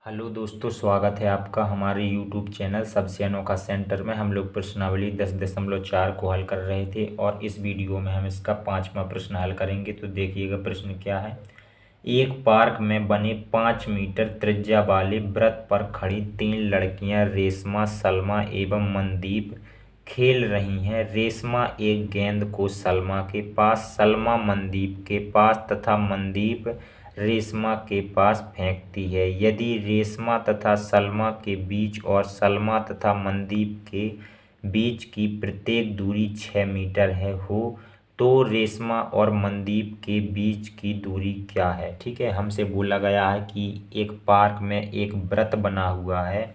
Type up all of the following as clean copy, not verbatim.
Hello दोस्तों, स्वागत है आपका हमारे यूट्यूब चैनल सबसे अनोखा सेंटर में। हम लोग प्रश्नावली 10.4 को हल कर रहे थे और इस वीडियो में हम इसका 5वां प्रश्न हल करेंगे। तो देखिएगा प्रश्न क्या है। एक पार्क में बने 5 मीटर त्रिज्या वाले वृत्त पर खड़ी 3 लड़कियां रेशमा, सलमा एवं मनदीप खेल रही हैं। रेशमा एक गेंद को सलमा के पास, सलमा मनदीप के पास तथा मनदीप रेशमा के पास फेंकती है। यदि रेशमा तथा सलमा के बीच और सलमा तथा मनदीप के बीच की प्रत्येक दूरी 6 मीटर हो तो रेशमा और मनदीप के बीच की दूरी क्या है। ठीक है, हमसे बोला गया है कि एक पार्क में एक वृत्त बना हुआ है।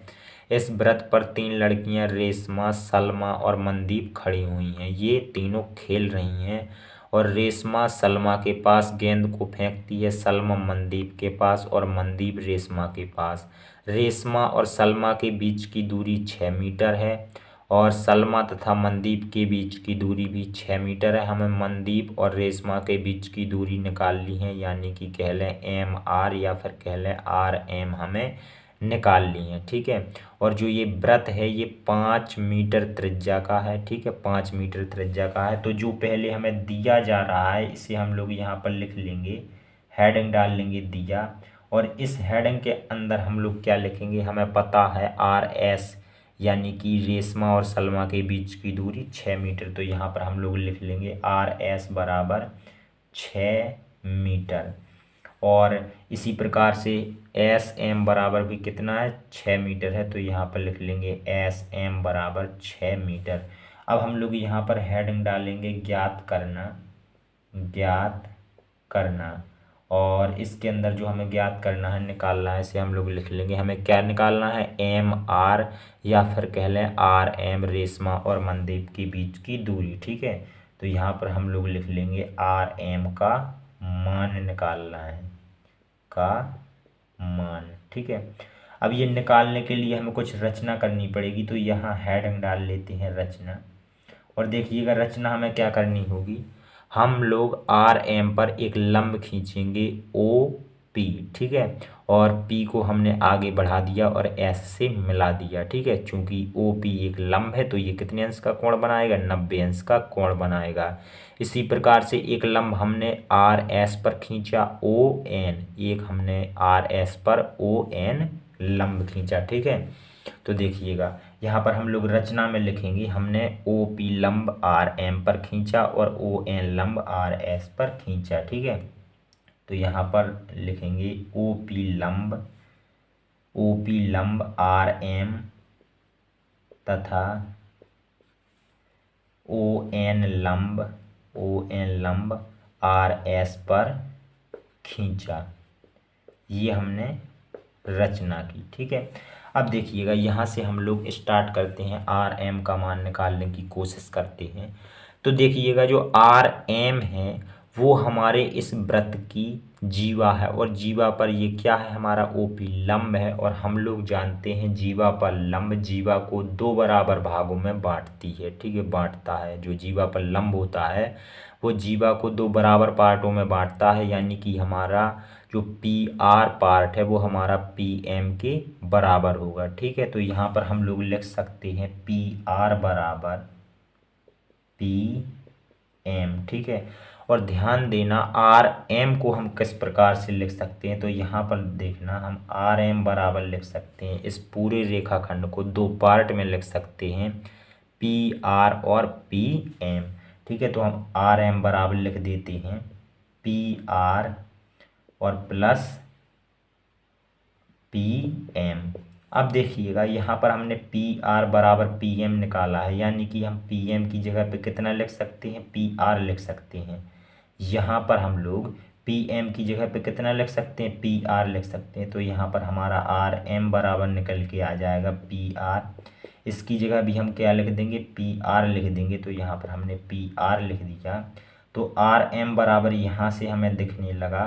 इस वृत्त पर 3 लड़कियां रेशमा, सलमा और मनदीप खड़ी हुई हैं। ये तीनों खेल रही हैं और रेशमा सलमा के पास गेंद को फेंकती है, सलमा मनदीप के पास और मनदीप रेशमा के पास। रेशमा और सलमा के बीच की दूरी 6 मीटर है और सलमा तथा मनदीप के बीच की दूरी भी 6 मीटर है। हमें मनदीप और रेशमा के बीच की दूरी निकालनी है, यानी कि कह लें एम आर या फिर कह लें आर एम हमें निकाल ली है। ठीक है, और जो ये व्रत है ये 5 मीटर त्रिज्या का है। ठीक है, 5 मीटर त्रिज्या का है। तो जो पहले हमें दिया जा रहा है इसे हम लोग यहाँ पर लिख लेंगे, हेडिंग डाल लेंगे दिया। और इस हेडिंग के अंदर हम लोग क्या लिखेंगे, हमें पता है आर एस, यानी कि रेशमा और सलमा के बीच की दूरी 6 मीटर। तो यहाँ पर हम लोग लिख लेंगे आर एस बराबर 6 मीटर। और इसी प्रकार से एस एम बराबर भी कितना है, 6 मीटर है। तो यहाँ पर लिख लेंगे एस एम बराबर 6 मीटर। अब हम लोग यहाँ पर हेडिंग डालेंगे ज्ञात करना, ज्ञात करना। और इसके अंदर जो हमें ज्ञात करना है, निकालना है, इसे हम लोग लिख लेंगे। हमें क्या निकालना है, एम आर या फिर कह लें आर एम रेशमा और मनदीप के बीच की दूरी। ठीक है, तो यहाँ पर हम लोग लिख लेंगे आर एम का मान निकालना है, का मान। ठीक है, अब ये निकालने के लिए हमें कुछ रचना करनी पड़ेगी। तो यहाँ हेडिंग डाल लेते हैं रचना। और देखिएगा रचना हमें क्या करनी होगी, हम लोग आर एम पर एक लंब खींचेंगे ओ पी। ठीक है, और पी को हमने आगे बढ़ा दिया और एस से मिला दिया। ठीक है, चूंकि ओ पी एक लंब है तो ये कितने अंश का कोण बनाएगा, 90 अंश का कोण बनाएगा। इसी प्रकार से एक लंब हमने आर एस पर खींचा ओ एन, एक हमने आर एस पर ओ एन लंब खींचा। ठीक है, तो देखिएगा यहाँ पर हम लोग रचना में लिखेंगे, हमने ओ पी लंब आर एम पर खींचा और ओ एन लंब आर एस पर खींचा। ठीक है, तो यहाँ पर लिखेंगे ओ पी लंब आर एम तथा ओ एन लंब आर एस पर खींचा। ये हमने रचना की। ठीक है, अब देखिएगा यहाँ से हम लोग स्टार्ट करते हैं, आर एम का मान निकालने की कोशिश करते हैं। तो देखिएगा जो आर एम है वो हमारे इस वृत्त की जीवा है और जीवा पर ये क्या है, हमारा ओपी लंब है। और हम लोग जानते हैं जीवा पर लंब जीवा को 2 बराबर भागों में बांटती है। ठीक है, बांटता है, जो जीवा पर लंब होता है वो जीवा को 2 बराबर पार्टों में बांटता है, यानी कि हमारा जो पी आर पार्ट है वो हमारा पी एम के बराबर होगा। ठीक है, तो यहाँ पर हम लोग लिख सकते हैं पी आर बराबर पी एम। ठीक है, और ध्यान देना आर एम को हम किस प्रकार से लिख सकते हैं, तो यहाँ पर देखना हम आर एम बराबर लिख सकते हैं, इस पूरे रेखाखंड को 2 पार्ट में लिख सकते हैं, पी आर और पी एम। ठीक है, तो हम आर एम बराबर लिख देते हैं पी आर और प्लस पी एम। अब देखिएगा यहाँ पर हमने पी आर बराबर पी एम निकाला है, यानी कि हम पी एम की जगह पे कितना लिख सकते हैं, पी आर लिख सकते हैं। यहाँ पर हम लोग पी एम की जगह पे कितना लिख सकते हैं, पी आर लिख सकते हैं। तो यहाँ पर हमारा आर एम बराबर निकल के आ जाएगा पी आर। इसकी जगह भी हम क्या लिख देंगे, पी आर लिख देंगे। तो यहाँ पर हमने पी आर लिख दिया। तो आर एम बराबर यहाँ से हमें दिखने लगा,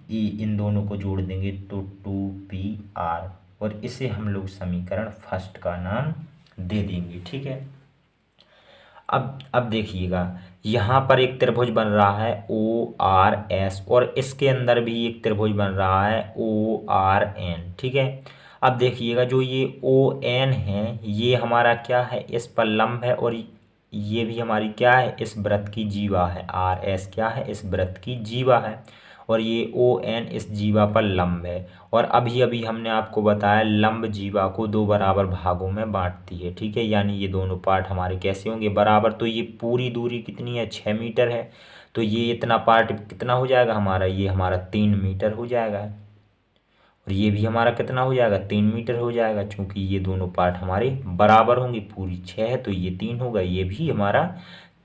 इन दोनों को जोड़ देंगे तो 2pr, और इसे हम लोग समीकरण फर्स्ट का नाम दे देंगे। ठीक है, अब देखिएगा, यहाँ पर एक त्रिभुज बन रहा है ORS, और इसके अंदर भी एक त्रिभुज बन रहा है ORN, ठीक है। अब देखिएगा, जो ये ON है ये हमारा क्या है, इस पर लंब है, और ये भी हमारी क्या है, इस वृत्त की जीवा है। RS क्या है, इस वृत्त की जीवा है, और ये ON इस जीवा पर लंब है। और अभी अभी हमने आपको बताया लंब जीवा को दो बराबर भागों में बांटती है, ठीक है। यानी ये दोनों पार्ट हमारे कैसे होंगे, बराबर। तो ये पूरी दूरी कितनी है, 6 मीटर है, तो ये इतना पार्ट कितना हो जाएगा हमारा, ये हमारा 3 मीटर हो जाएगा, और ये भी हमारा कितना हो जाएगा, 3 मीटर हो जाएगा। चूंकि ये दोनों पार्ट हमारे बराबर होंगे, पूरी 6 है तो ये 3 होगा, ये भी हमारा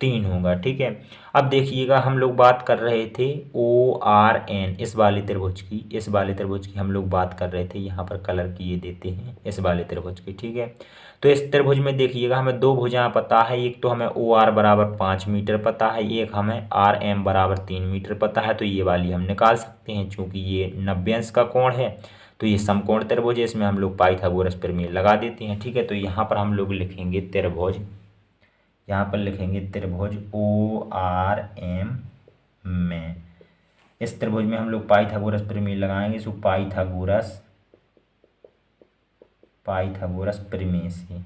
3 होगा, ठीक है। अब देखिएगा, हम लोग बात कर रहे थे ORN, इस वाले त्रिभुज की, इस वाले त्रिभुज की हम लोग बात कर रहे थे। यहाँ पर कलर किए देते हैं इस वाले त्रिभुज की, ठीक है। तो इस त्रिभुज में देखिएगा, हमें दो भुजाएं पता है। एक तो हमें OR बराबर 5 मीटर पता है, एक हमें RM बराबर 3 मीटर पता है। तो ये वाली हम निकाल सकते हैं, चूँकि ये 90 अंश का कोण है, तो ये समकोण त्रिभुज है, इसमें हम लोग पाइथागोरस प्रमेय लगा देते हैं, ठीक है। तो यहाँ पर हम लोग लिखेंगे त्रिभुज, यहाँ पर लिखेंगे त्रिभुज ORM में, इस त्रिभुज में हम लोग पाइथागोरस प्रमेय लगाएंगे। सो पाइथागोरस प्रमेय से,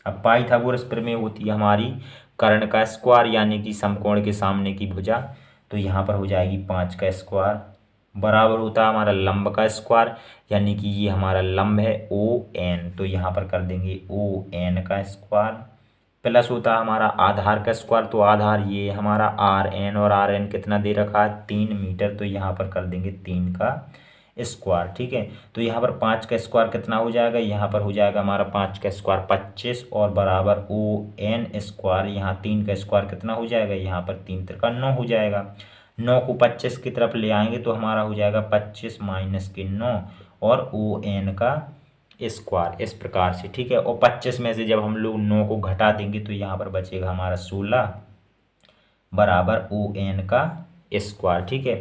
अब पाइथागोरस प्रमेय होती है हमारी कर्ण का स्क्वायर, यानी कि समकोण के सामने की भुजा। तो यहाँ पर हो जाएगी 5 का स्क्वायर, बराबर होता है हमारा लंब का स्क्वायर, यानी कि ये हमारा लंब है ON, तो यहाँ पर कर देंगे ON का स्क्वायर, प्लस होता है हमारा आधार का स्क्वायर। तो आधार ये हमारा RN, और RN कितना दे रखा है, 3 मीटर, तो यहाँ पर कर देंगे 3 का स्क्वायर, ठीक है। तो यहाँ पर 5 का स्क्वायर कितना हो जाएगा, यहाँ पर हो जाएगा हमारा 5 का स्क्वायर 25, और बराबर ON स्क्वायर, यहाँ 3 का स्क्वायर कितना हो जाएगा, यहाँ पर 3 त्रिका 9 हो जाएगा। 9 को 25 की तरफ ले आएंगे तो हमारा हो जाएगा 25 माइनस के 9, और ON का स्क्वायर, इस प्रकार से, ठीक है। और 25 में से जब हम लोग 9 को घटा देंगे तो यहाँ पर बचेगा हमारा 16 बराबर ON का स्क्वायर, ठीक है।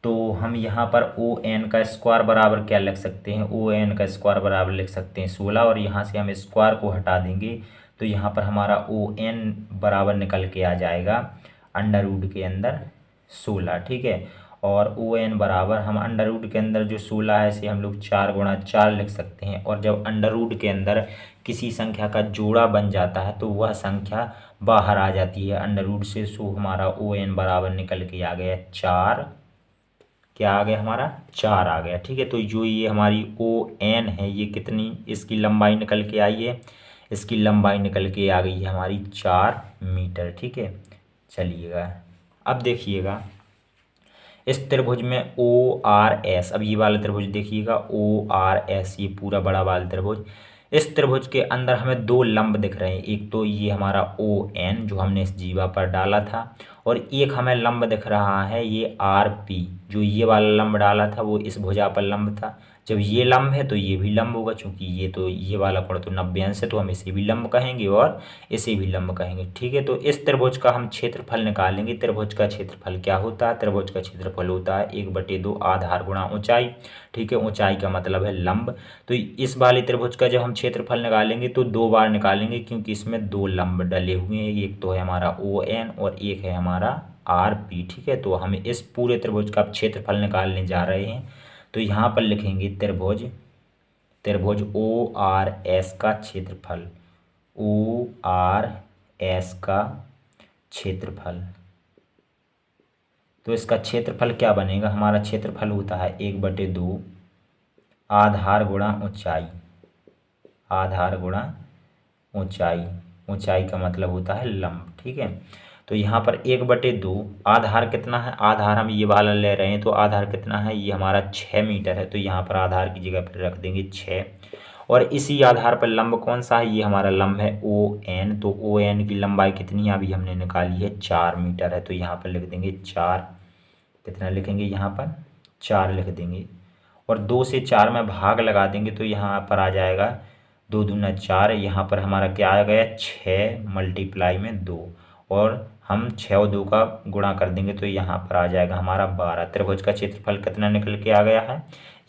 तो हम यहाँ पर ON का स्क्वायर बराबर क्या लिख सकते हैं, ON का स्क्वायर बराबर लिख सकते हैं 16, और यहाँ से हम स्क्वायर को हटा देंगे तो यहाँ पर हमारा ON बराबर निकल के आ जाएगा अंडर रूट के अंदर 16, ठीक है। और ON बराबर हम अंडर रूट के अंदर जो 16 है इसे हम लोग 4 गुणा 4 लिख सकते हैं, और जब अंडर रूट के अंदर किसी संख्या का जोड़ा बन जाता है तो वह संख्या बाहर आ जाती है अंडर रूट से। सो हमारा ON बराबर निकल के आ गया 4, क्या आ गया हमारा 4 आ गया, ठीक है। तो जो ये हमारी ON है ये कितनी, इसकी लंबाई निकल के आई है, इसकी लंबाई निकल के आ गई है हमारी 4 मीटर, ठीक है। चलिएगा, अब देखिएगा इस त्रिभुज में ORS, अब ये वाला त्रिभुज देखिएगा ORS, ये पूरा बड़ा वाला त्रिभुज, इस त्रिभुज के अंदर हमें दो लंब दिख रहे हैं। एक तो ये हमारा ON जो हमने इस जीवा पर डाला था, और एक हमें लंब दिख रहा है ये RP, जो ये वाला लंब डाला था वो इस भुजा पर लंब था। जब ये लंब है तो ये भी लंब होगा, चूंकि ये वाला कोण तो 90 अंश है, तो हम इसे भी लंब कहेंगे और इसे भी लंब कहेंगे, ठीक है। तो इस त्रिभुज का हम क्षेत्रफल निकालेंगे। त्रिभुज का क्षेत्रफल क्या होता है, त्रिभुज का क्षेत्रफल होता है 1/2 आधार गुणा ऊंचाई, ठीक है। ऊंचाई का मतलब है लंब। तो इस वाले त्रिभुज का जब हम क्षेत्रफल निकालेंगे तो 2 बार निकालेंगे, क्योंकि इसमें 2 लंब डले हुए हैं, एक तो है हमारा ON और एक है हमारा RP, ठीक है। तो हम इस पूरे त्रिभुज का क्षेत्रफल निकालने जा रहे हैं। तो यहाँ पर लिखेंगे त्रिभुज ORS का क्षेत्रफल, ORS का क्षेत्रफल। तो इसका क्षेत्रफल क्या बनेगा, हमारा क्षेत्रफल होता है 1/2 आधार गुणा ऊंचाई, आधार गुणा ऊंचाई, ऊंचाई का मतलब होता है लंब, ठीक है। तो यहाँ पर 1/2 आधार कितना है, आधार हम ये वाला ले रहे हैं, तो आधार कितना है, ये हमारा 6 मीटर है, तो यहाँ पर आधार की जगह पर रख देंगे 6। और इसी आधार पर लंब कौन सा है, ये हमारा लंब है ON, तो ON की लंबाई कितनी है अभी हमने निकाली है 4 मीटर है, तो यहाँ पर लिख देंगे 4, कितना लिखेंगे यहाँ पर 4 लिख देंगे, और 2 से 4 में भाग लगा देंगे तो यहाँ पर आ जाएगा 2 दूना 4, यहाँ पर हमारा क्या आ गया 6 मल्टीप्लाई में 2, और हम 6 और 2 का गुणा कर देंगे तो यहाँ पर आ जाएगा हमारा 12। त्रिभुज का क्षेत्रफल कितना निकल के आ गया है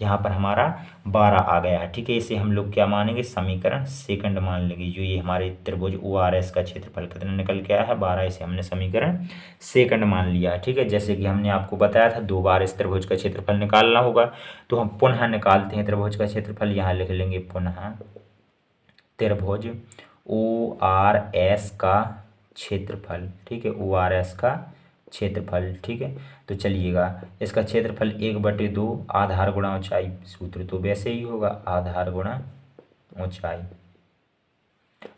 यहाँ पर हमारा 12 आ गया है। ठीक है, इसे हम लोग क्या मानेंगे, समीकरण सेकंड मान लेंगे। जो ये हमारे त्रिभुज ORS का क्षेत्रफल कितना निकल के आया है 12, इसे हमने समीकरण सेकंड मान लिया है। ठीक है, जैसे कि हमने आपको बताया था 2 बार इस त्रिभुज का क्षेत्रफल निकालना होगा, तो हम पुनः निकालते हैं त्रिभुज का क्षेत्रफल। यहाँ लिख लेंगे पुनः त्रिभुज ORS का क्षेत्रफल। ठीक है, ORS का क्षेत्रफल। ठीक है, तो चलिएगा इसका क्षेत्रफल 1/2 आधार गुणा ऊंचाई, सूत्र तो वैसे ही होगा आधार गुणा ऊंचाई।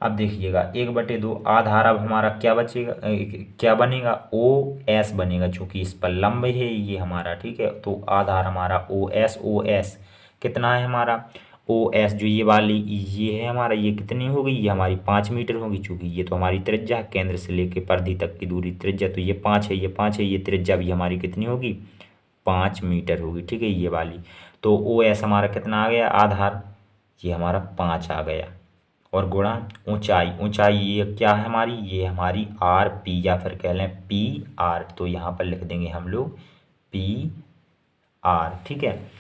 अब देखिएगा 1/2 आधार, अब हमारा क्या बचेगा, क्या बनेगा, OS बनेगा, चूंकि इस पर लंब है ये हमारा। ठीक है, तो आधार हमारा OS कितना है हमारा, OS जो ये वाली ये है हमारा, ये कितनी होगी, ये हमारी 5 मीटर होगी। चूंकि ये तो हमारी त्रिज्या है, केंद्र से लेके परिधि तक की दूरी त्रिज्या, तो ये 5 है, ये 5 है, ये त्रिज्या भी हमारी कितनी होगी, 5 मीटर होगी। ठीक है, ये वाली, तो OS हमारा कितना आ गया, आधार ये हमारा 5 आ गया, और गुणा ऊंचाई ये क्या है हमारी, ये हमारी RP या फिर कह लें PR, तो यहाँ पर लिख देंगे हम लोग PR। ठीक है,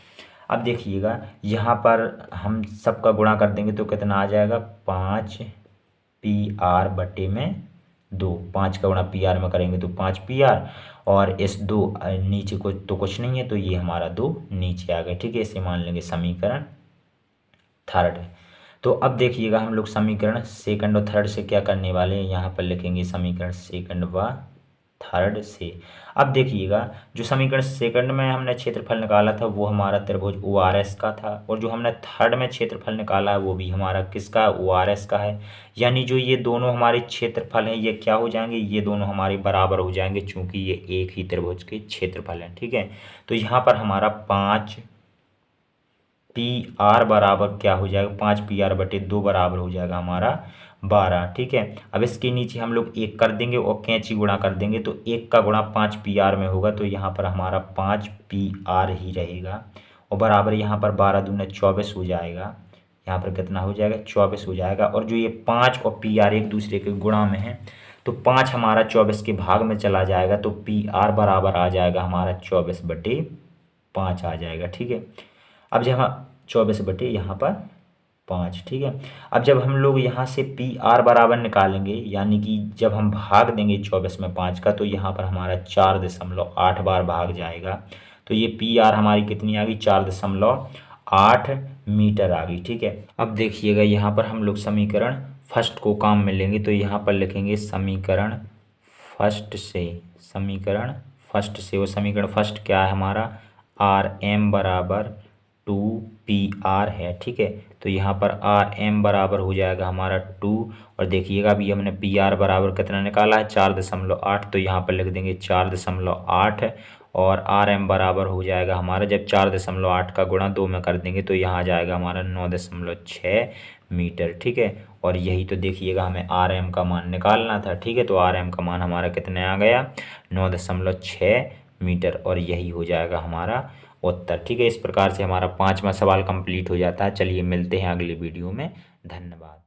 अब देखिएगा यहाँ पर हम सबका गुणा कर देंगे तो कितना आ जाएगा, 5PR/2, 5 का गुणा PR में करेंगे तो 5PR, और इस 2 नीचे को तो कुछ नहीं है, तो ये हमारा 2 नीचे आ गए। ठीक है, इसे मान लेंगे समीकरण थर्ड। तो अब देखिएगा हम लोग समीकरण सेकंड और थर्ड से क्या करने वाले हैं, यहाँ पर लिखेंगे समीकरण सेकंड व थर्ड से। अब देखिएगा जो समीकरण सेकंड में हमने क्षेत्रफल निकाला था वो हमारा त्रिभुज ORS का था, और जो हमने थर्ड में क्षेत्रफल निकाला है वो भी हमारा किसका, ORS का है। यानी जो ये दोनों हमारे क्षेत्रफल हैं ये क्या हो जाएंगे, ये दोनों हमारे बराबर हो जाएंगे, चूंकि ये एक ही त्रिभुज के क्षेत्रफल हैं। ठीक है, तो यहाँ पर हमारा 5PR बराबर क्या हो जाएगा, 5PR/2 बराबर हो जाएगा हमारा 12। ठीक है, अब इसके नीचे हम लोग 1 कर देंगे और कैंची गुणा कर देंगे, तो 1 का गुणा 5PR में होगा, तो यहाँ पर हमारा 5PR ही रहेगा, और बराबर यहाँ पर 12 दूना 24 हो जाएगा। यहाँ पर कितना हो जाएगा, 24 हो जाएगा। और जो ये 5 और PR एक दूसरे के गुणा में है, तो 5 हमारा 24 के भाग में चला जाएगा, तो PR बराबर आ जाएगा हमारा 24/5 आ जाएगा। ठीक है, अब जब हम 24 यहाँ पर 5। ठीक है, अब जब हम लोग यहाँ से PR बराबर निकालेंगे, यानी कि जब हम भाग देंगे 24 में 5 का, तो यहाँ पर हमारा 4.8 बार भाग जाएगा, तो ये PR हमारी कितनी आ गई, 4.8 मीटर आ गई। ठीक है, अब देखिएगा यहाँ पर हम लोग समीकरण फर्स्ट को काम में लेंगे, तो यहाँ पर लिखेंगे समीकरण फर्स्ट से, वो समीकरण फर्स्ट क्या है हमारा, RM बराबर 2PR है। ठीक है, तो यहाँ पर RM बराबर हो जाएगा हमारा 2, और देखिएगा अभी हमने PR बराबर कितना निकाला है, 4.8, तो यहाँ पर लिख देंगे 4.8, और RM बराबर हो जाएगा हमारा, जब 4.8 का गुणा 2 में कर देंगे तो यहाँ आ जाएगा हमारा 9.6 मीटर। ठीक है, और यही तो देखिएगा हमें RM का मान निकालना था। ठीक है, तो RM का मान हमारा कितने आ गया, 9.6 मीटर, और यही हो जाएगा हमारा उत्तर। ठीक है, इस प्रकार से हमारा 5वां सवाल कंप्लीट हो जाता है। चलिए मिलते हैं अगले वीडियो में, धन्यवाद।